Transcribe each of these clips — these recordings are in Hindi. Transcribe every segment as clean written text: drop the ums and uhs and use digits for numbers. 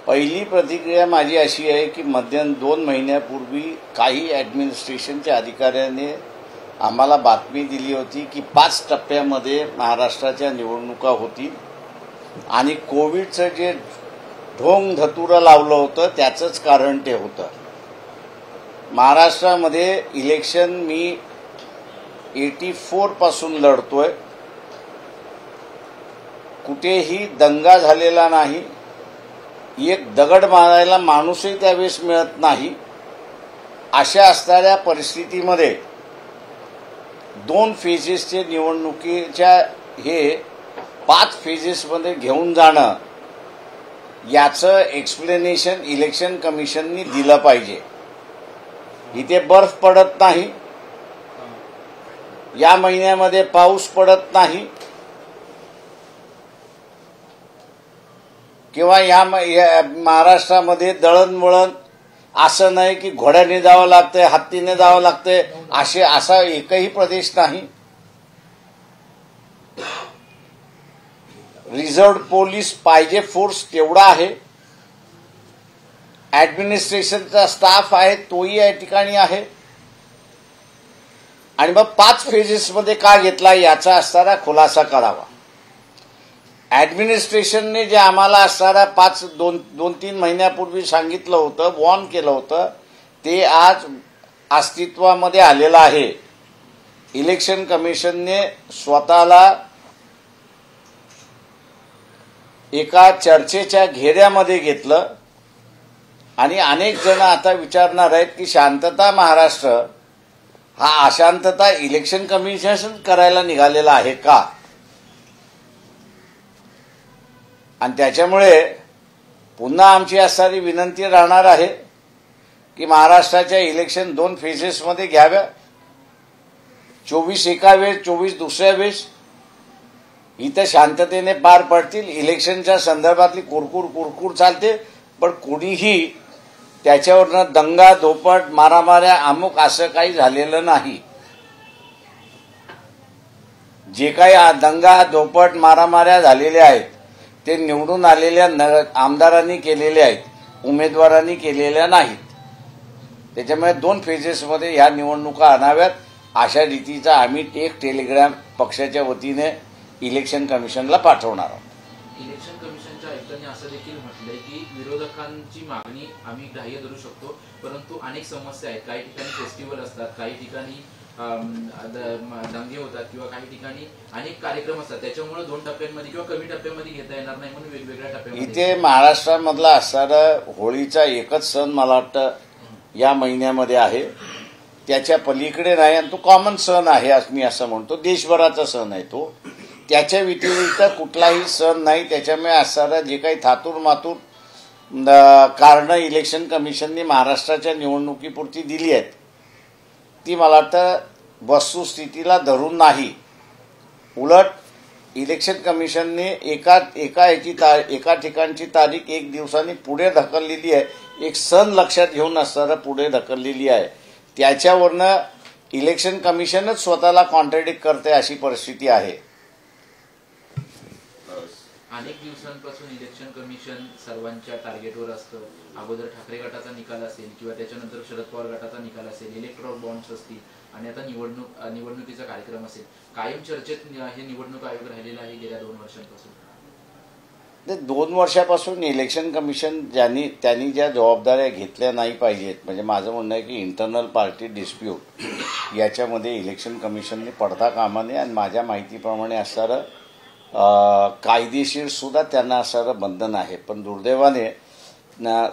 पहिली प्रतिक्रिया माझी अशी आहे की मध्यंतरी 2 महिन्यापूर्वी काही ॲडमिनिस्ट्रेशनच्या अधिकाऱ्याने आम्हाला बातमी दिली होती की 5 टप्प्यामध्ये महाराष्ट्राच्या निवडणुका होतील आणि कोविडचं जे ढोंग धतुरं लावलं होतं त्याचंच कारण ते होतं. महाराष्ट्रामध्ये इलेक्शन मी 84 पासून लढतोय. कुठेही दंगा झालेला नाही. एक दगड मारायला माणूसही त्यावेळेस मिळत नाही. अशा असणाऱ्या परिस्थितीमध्ये 2 फेजेसचे निवडणुकीच्या हे 5 फेजेसमध्ये घेऊन जाणं याचं एक्सप्लेनेशन इलेक्शन कमिशननी दिलं पाहिजे. इथे बर्फ पडत नाही, या महिन्यामध्ये पाऊस पडत नाही किंवा या महाराष्ट्रामध्ये दळणवळण असं नाही की घोड्याने जावं लागतंय, हत्तीने जावं लागतंय, असा एकही प्रदेश नाही. रिझर्व्ह पोलीस पाहिजे फोर्स तेवढा आहे. ॲडमिनिस्ट्रेशनचा स्टाफ आहे तोही या ठिकाणी आहे. आणि मग 5 फेजेसमध्ये का घेतला याचा असणारा खुलासा करावा. ॲडमिनिस्ट्रेशनने जे आम्हाला असणारा 2-3 महिन्यापूर्वी सांगितलं होतं, वॉर्न केलं होतं, ते आज अस्तित्वामध्ये आलेलं आहे. इलेक्शन कमिशनने स्वतःला एका चर्चेच्या घेऱ्यामध्ये घेतलं आणि अनेक जण आता विचारणार आहेत की शांतता महाराष्ट्र हा अशांतता इलेक्शन कमिशन करायला निघालेला आहे का. आणि त्याच्यामुळे पुन्हा आमची असणारी विनंती राहणार आहे की महाराष्ट्राच्या इलेक्शन 2 फेजेसमध्ये घ्याव्या. 24 एका वेळेस, 24 दुसऱ्या वेळेस इथं शांततेने पार पडतील. इलेक्शनच्या संदर्भातली कुरकुर चालते, पण कोणीही त्याच्यावरनं दंगा धोपट मारामाऱ्या अमुक असं काही झालेलं नाही. जे काही दंगा धोपट मारामाऱ्या झालेल्या आहेत ते निवडून आलेल्या आमदारांनी केलेले आहेत, उमेदवारांनी केलेल्या नाहीत. त्याच्यामुळे 2 फेजेसमध्ये ह्या निवडणुका आणाव्यात अशा रीतीचा आम्ही एक टेलिग्राम पक्षाच्या वतीने इलेक्शन कमिशनला पाठवणार आहोत. इलेक्शन कमिशनच्या आयुक्तांनी असं देखील म्हटलंय की विरोधकांची मागणी आम्ही ग्राह्य धरू शकतो, परंतु अनेक समस्या आहेत. काही ठिकाणी फेस्टिवल असतात, काही ठिकाणी दंगे होतात किंवा काही ठिकाणी अनेक कार्यक्रम असतात. त्याच्यामुळे 2 टप्प्यांमध्ये किंवा कमी टप्प्यामध्ये घेता येणार नाही म्हणून वेगवेगळ्या टप्प्यामध्ये. इथे महाराष्ट्रामधला असणारा होळीचा एकच सण मला वाटतं या महिन्यामध्ये आहे. त्याच्या पलीकडे नाही आणि तो कॉमन सण आहे मी असं म्हणतो. देशभराचा सण आहे तो. त्याच्या व्यतिरिक्त कुठलाही सण नाही. त्याच्यामुळे असणारा जे काही थातूर मातूर कारणं इलेक्शन कमिशनने महाराष्ट्राच्या निवडणुकीपुरती दिली आहेत ती मला वाटतं वस्तुस्थितीला धरून नाही. उलट इलेक्शन कमिशनने एका ठिकाणची तारीख 1 दिवसांनी पुढे ढकललेली आहे. एक सण लक्षात घेऊन असणारा पुढे ढकललेली आहे. त्याच्यावरनं इलेक्शन कमिशनच स्वतःला कॉन्ट्रडिक्ट करते अशी परिस्थिती आहे. अनेक दिवसांपासून इलेक्शन कमिशन सर्वांच्या टार्गेटवर असतं. अगोदर ठाकरे गटाचा निकाल असेल किंवा त्याच्यानंतर शरद पवार गटाचा निकाल असेल, इलेक्ट्रॉल बॉन्ड्स असतील आणि आता निवडणुकीचा कार्यक्रम असेल. कायम चर्चेत हे निवडणूक आयोग राहिलेला आहे गेल्या 2 वर्षांपासून. 2 वर्षापासून इलेक्शन कमिशन त्यांनी ज्या जबाबदाऱ्या घेतल्या नाही पाहिजेत, म्हणजे माझं म्हणणं आहे की इंटरनल पार्टी डिस्प्यूट याच्यामध्ये इलेक्शन कमिशनने पडता कामा नये. आणि माझ्या माहितीप्रमाणे असणारं कायदेशीर सुद्धा त्यांना असणारं बंधन आहे. पण दुर्दैवाने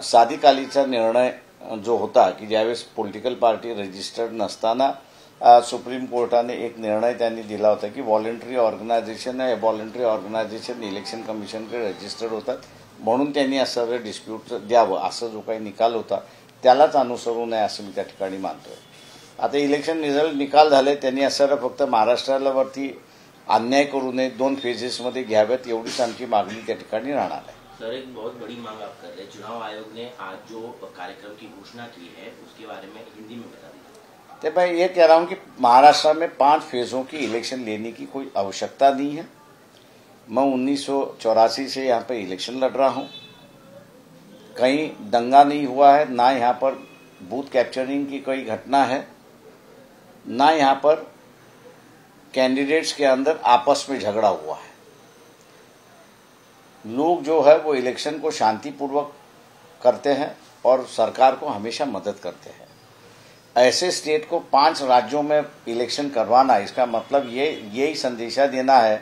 साधिक अलीचा निर्णय जो होता की ज्यावेळेस पॉलिटिकल पार्टी रजिस्टर्ड नसताना सुप्रीम कोर्टाने एक निर्णय त्यांनी दिला होता की व्हॉलंटरी ऑर्गनायझेशन इलेक्शन कमिशनकडे रजिस्टर्ड होतात म्हणून त्यांनी असं डिस्प्यूट द्यावं, असं जो काही निकाल होता त्यालाच अनुसरू नये असं मी त्या ठिकाणी मानतोय. आता इलेक्शन रिझल्ट निकाल झाले, त्यांनी असं फक्त महाराष्ट्राला वरती अन्याय करू नये, 2 फेजेसमध्ये घ्याव्यात एवढीच आमची मागणी त्या ठिकाणी राहणार आहे. सर, एक बहुत बड़ी मांग आप कर रहे हैं. चुनाव आयोग ने आज जो कार्यक्रम की घोषणा की है उसके बारे में हिंदी में बता दीजिए. तो मैं ये कह रहा हूं कि महाराष्ट्र में 5 फेजों की इलेक्शन लेने की कोई आवश्यकता नहीं है. मैं 1984 से यहाँ पे इलेक्शन लड़ रहा हूं. कहीं दंगा नहीं हुआ है, ना यहाँ पर बूथ कैप्चरिंग की कोई घटना है, ना यहाँ पर कैंडिडेट्स के अंदर आपस में झगड़ा हुआ है। लोग जो है वो इलेक्शन को शांतिपूर्वक करते हैं और सरकार को हमेशा मदद करते हैं। ऐसे स्टेट को 5 राज्यों में इलेक्शन करवाना, इसका मतलब यही संदेशा देना है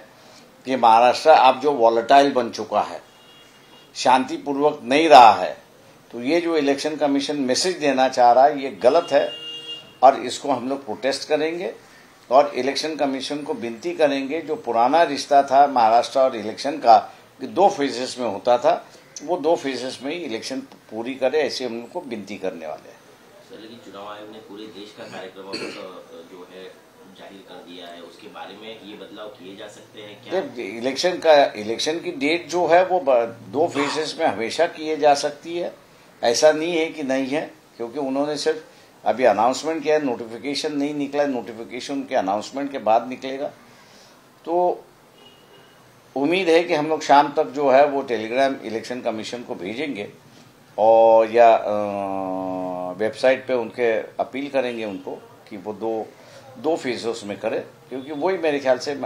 कि महाराष्ट्र अब जो वॉलेटाइल बन चुका है, शांतिपूर्वक नहीं रहा है, तो ये जो इलेक्शन कमीशन मैसेज देना चाह रहा है ये गलत है और इसको हम लोग प्रोटेस्ट करेंगे और इलेक्शन कमीशन को विनती करेंगे, जो पुराना रिश्ता था महाराष्ट्र और इलेक्शन का कि 2 फेजेस में होता था, वो 2 फेजेस में ही इलेक्शन पूरी करे, ऐसे हम लोग को विनती करने वाले हैं। सर, लेकिन चुनाव आयोग ने पूरे देश का कार्यक्रम जो है जाहिर कर दिया है, उसके बारे में ये बदलाव किए जा सकते हैं क्या? इलेक्शन की डेट जो है वो 2 फेजेस में हमेशा किए जा सकती है, ऐसा नहीं है कि नहीं है, क्योंकि उन्होंने सिर्फ अभी अनाउंसमेंट किया है, नोटिफिकेशन नहीं निकला है, नोटिफिकेशन के अनाउंसमेंट के बाद निकलेगा। तो उम्मीद है कि हम लोग शाम तक जो है वो टेलीग्राम इलेक्शन कमीशन को भेजेंगे और या वेबसाइट पे उनके अपील करेंगे उनको कि वो दो फेजेस में करे, क्योंकि वही मेरे ख्याल से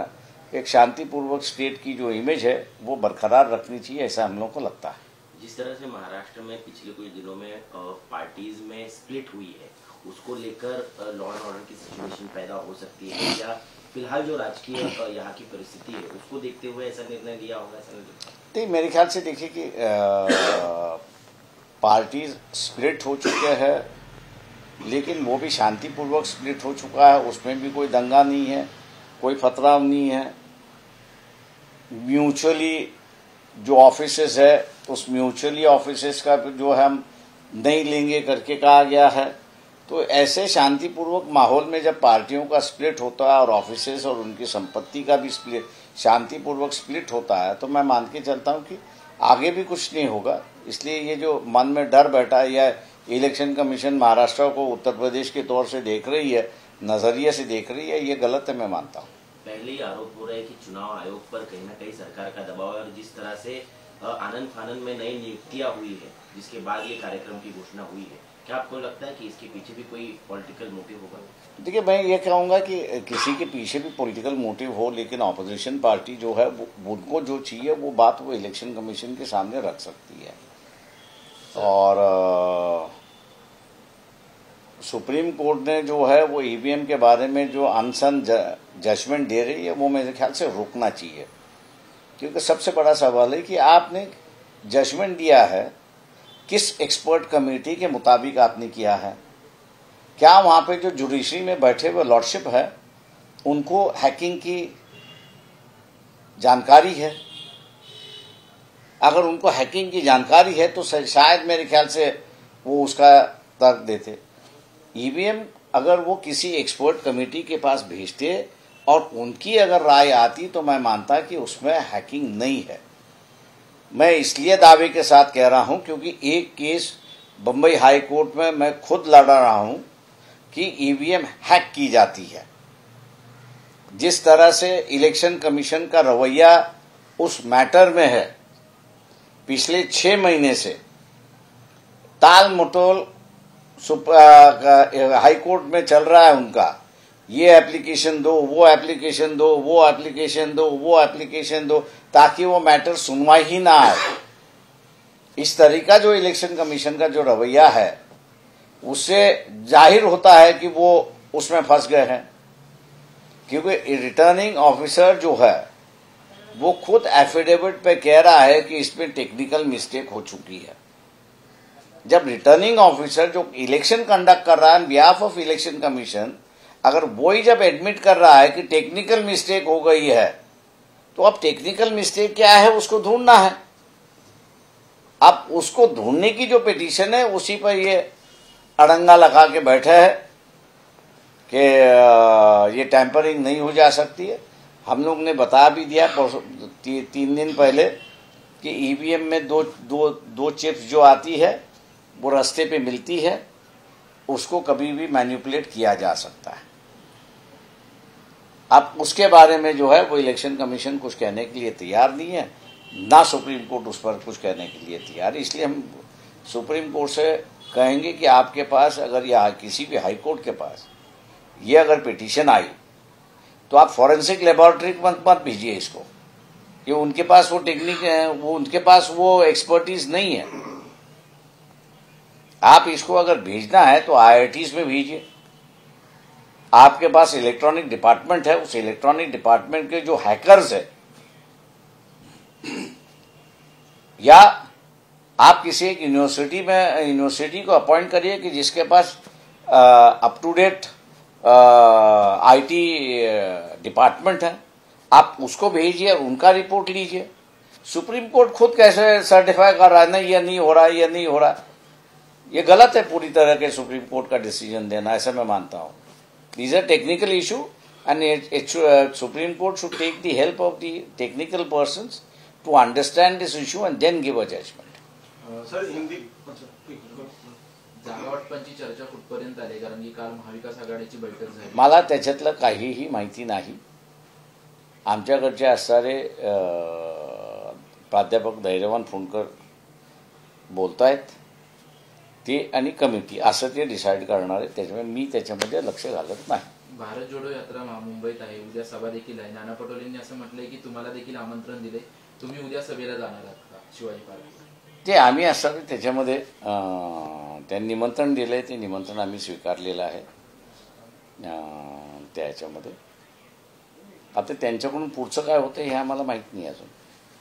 एक शांतिपूर्वक स्टेट की जो इमेज है वो बरकरार रखनी चाहिए, ऐसा हम लोग को लगता है। जिस तरह से महाराष्ट्र में पिछले कुछ दिनों में पार्टीज में स्प्लिट हुई है, उसको लेकर लॉ एंड ऑर्डर की सिचुएशन पैदा हो सकती है या फिलहाल जो राजकीय यहाँ की परिस्थिति है उसको देखते हुए ऐसा निर्णय लिया होगा? ऐसा नहीं, मेरे ख्याल से देखिए कि पार्टी स्प्लिट हो चुके हैं, लेकिन वो भी शांतिपूर्वक स्प्लिट हो चुका है, उसमें भी कोई दंगा नहीं है, कोई पथराव नहीं है। म्यूचुअली जो ऑफिसेस है उस म्यूचुअली ऑफिसेस का जो है हम नहीं लेंगे करके कहा गया है। तो ऐसे शांतिपूर्वक माहौल में जब पार्टियों का स्प्लिट होता है और ऑफिसेस और उनकी संपत्ति का भी शांतिपूर्वक स्प्लिट होता है, तो मैं मान के चलता हूं कि आगे भी कुछ नहीं होगा। इसलिए ये जो मन में डर बैठा है या इलेक्शन कमीशन महाराष्ट्र को उत्तर प्रदेश के तौर से देख रही है, नजरिए से देख रही है, ये गलत है, मैं मानता हूँ। पहले ही आरोप हो रहा है कि चुनाव आयोग पर कहीं ना कहीं सरकार का दबाव है और जिस तरह से आनंद फानंद में नई नियुक्तियां हुई है जिसके बाद ये कार्यक्रम की घोषणा हुई है, क्या आपको लगता है कि इसके पीछे भी कोई पॉलिटिकल मोटिव होगा? देखिए, मैं ये कहूँगा कि किसी के पीछे भी पॉलिटिकल मोटिव हो, लेकिन ऑपोजिशन पार्टी जो है उनको जो चाहिए वो बात वो इलेक्शन कमीशन के सामने रख सकती है। और सुप्रीम कोर्ट ने जो है वो ईवीएम के बारे में जो अनसन जजमेंट दे रही है वो मेरे ख्याल से रुकना चाहिए, क्योंकि सबसे बड़ा सवाल है कि आपने जजमेंट दिया है किस एक्सपर्ट कमेटी के मुताबिक आपने किया है? क्या वहां पे जो जुडिशरी में बैठे हुए लॉर्डशिप है उनको हैकिंग की जानकारी है? अगर उनको हैकिंग की जानकारी है तो शायद मेरे ख्याल से वो उसका तर्क देते। ईवीएम अगर वो किसी एक्सपर्ट कमेटी के पास भेजते और उनकी अगर राय आती तो मैं मानता कि उसमें हैकिंग नहीं है। मैं इसलिए दावे के साथ कह रहा हूं क्योंकि एक केस बंबई हाई कोर्ट में मैं खुद लड़ रहा हूं कि ईवीएम हैक की जाती है। जिस तरह से इलेक्शन कमीशन का रवैया उस मैटर में है, पिछले 6 महीने से ताल मटोल हाई कोर्ट में चल रहा है उनका, ये एप्लीकेशन दो, वो एप्लीकेशन दो, वो एप्लीकेशन दो, वो एप्लीकेशन दो, ताकि वो मैटर सुनवाई ही ना आए। इस तरीका जो इलेक्शन कमीशन का जो रवैया है उससे जाहिर होता है कि वो उसमें फंस गए हैं, क्योंकि रिटर्निंग ऑफिसर जो है वो खुद एफिडेविट पे कह रहा है कि इसमें टेक्निकल मिस्टेक हो चुकी है। जब रिटर्निंग ऑफिसर जो इलेक्शन कंडक्ट कर रहा है बिहाफ ऑफ इलेक्शन कमीशन, अगर वो ही जब एडमिट कर रहा है कि टेक्निकल मिस्टेक हो गई है, तो अब टेक्निकल मिस्टेक क्या है उसको ढूंढना है। अब उसको ढूंढने की जो पिटीशन है उसी पर ये अड़ंगा लगा के बैठे है कि ये टैंपरिंग नहीं हो जा सकती है। हम लोग ने बता भी दिया 3 दिन पहले कि ईवीएम में दो चिप्स जो आती है वो रास्ते पे मिलती है, उसको कभी भी मैनिपुलेट किया जा सकता है। अब उसके बारे में जो है वो इलेक्शन कमीशन कुछ कहने के लिए तैयार नहीं है, ना सुप्रीम कोर्ट उस पर कुछ कहने के लिए तैयार। इसलिए हम सुप्रीम कोर्ट से कहेंगे कि आपके पास अगर या किसी भी हाई कोर्ट के पास ये अगर पिटीशन आई तो आप फॉरेंसिक लेबोरेटरी मत भेजिए इसको, ये उनके पास वो टेक्निक है, वो उनके पास वो एक्सपर्टीज नहीं है। आप इसको अगर भेजना है तो IITs में भेजिए। आपके पास इलेक्ट्रॉनिक डिपार्टमेंट है, उस इलेक्ट्रॉनिक डिपार्टमेंट के जो हैकर्स है, या आप किसी एक यूनिवर्सिटी को अपॉइंट करिए कि जिसके पास up to date IT department है, आप उसको भेजिए और उनका रिपोर्ट लीजिए। सुप्रीम कोर्ट खुद कैसे सर्टिफाई कर रहा है नहीं, ये नहीं हो रहा, ये नहीं हो रहा, ये गलत है पूरी तरह के सुप्रीम कोर्ट का डिसीजन देना, ऐसा मैं मानता हूं। These are technical issue and Supreme Court should take the help of the technical persons to understand this issue and then give a judgment. Sir Hindi जागावाटपांची चर्चा कुठपर्यंत आली, कारण की काल महाविकास आघाडीची बैठक झाली। मला त्याच्यातलं काहीही माहिती नाही। आमच्याकडचे असणारे प्राध्यापक धैर्यवान फुंडकर बोलतायत ते आणि कमिटी असं ते डिसाईड करणार आहे, त्याच्यामुळे मी त्याच्यामध्ये लक्ष घालत नाही। भारत जोडो यात्रा मुंबईत आहे, उद्या सभा देखील आहे। नाना पटोलेंनी असं म्हटलंय की तुम्हाला देखील आमंत्रण दिले, तुम्ही उद्या सभेला जाणार आहात का शिवाजी पार्क? ते आम्ही असं त्याच्यामध्ये त्यांनी निमंत्रण दिलंय, ते निमंत्रण आम्ही स्वीकारलेलं आहे। त्याच्यामध्ये आता त्यांच्याकडून पुढचं काय होतं हे आम्हाला माहित नाही अजून।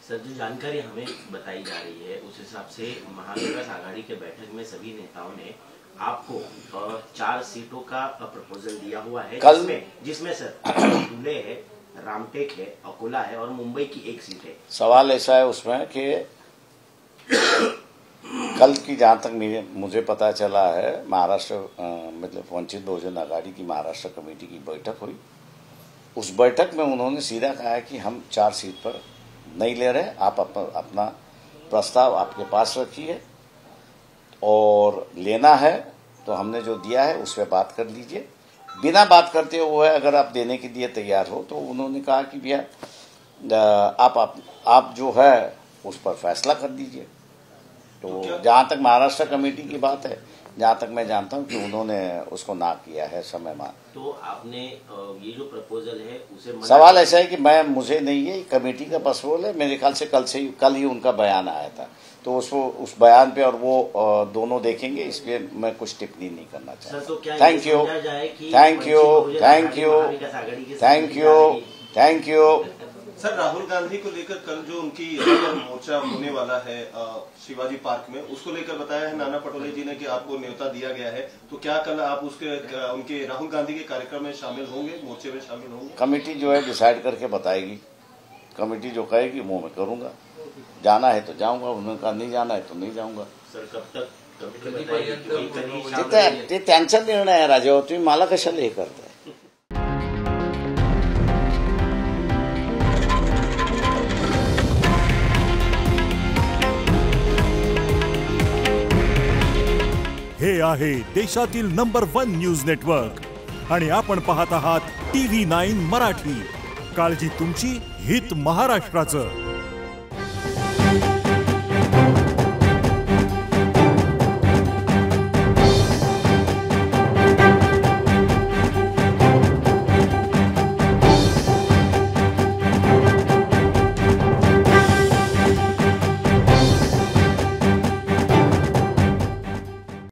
सर, जो जानकारी हमें बताई जा रही है उस हिसाब से महाविकास आघाड़ी के बैठक में सभी नेताओं ने आपको 4 सीटों का प्रपोजल दिया हुआ है, जिसमें सर धुले है, रामटेक है, अकोला है और मुंबई की 1 सीट है। सवाल ऐसा है उसमें कि कल की जहां तक मुझे पता चला है, महाराष्ट्र मतलब वंचित बहुजन आघाड़ी की महाराष्ट्र कमेटी की बैठक हुई। उस बैठक में उन्होंने सीधा कहा कि हम 4 सीट पर नहीं ले रहे, आप अपना प्रस्ताव आपके पास रखिए और लेना है तो हमने जो दिया है उस पर बात कर लीजिए। बिना बात करते हुए अगर आप देने के लिए तैयार हो तो उन्होंने कहा कि भैया आप जो है उस पर फैसला कर दीजिए। तो जहां तक महाराष्ट्र कमेटी की बात है, जहां तक मैं जानता हूं कि उन्होंने उसको ना किया है समय मान। तो आपने ये जो प्रपोजल है उसे सवाल ऐसा है कि मुझे नहीं है, कमेटी का प्रपोजल है। मेरे ख्याल से कल ही उनका बयान आया था, तो उस बयान पे और वो दोनों देखेंगे, इसलिए मैं कुछ टिप्पणी नहीं करना चाहता। Thank you. Sir, Rahul Gandhi को लेकर कल जो उनकी मोर्चा होने वाला है शिवाजी पार्क में, उसको लेकर बताया है नाना पटोले जी ने कि आपको न्योता दिया गया है, तो क्या कल आप उनके राहुल गांधी के कार्यक्रम में शामिल होंगे, मोर्चे में शामिल होंगे? कमेटी जो है डिसाइड करके बताएगी, कमेटी जो कहेगी वो मैं करूंगा। जाना है तो जाऊंगा, उन्होंने कहा नहीं जाना है तो नहीं जाऊंगा। सर, कब तक ते त्यांचा निर्णय आहे राजा, तुम्ही मला कशाला हे करताय? हे आहे देशातील नंबर 1 न्यूज नेटवर्क आणि आपण पाहत आहात TV9 मराठी। काळजी तुमची, हित महाराष्ट्राचं।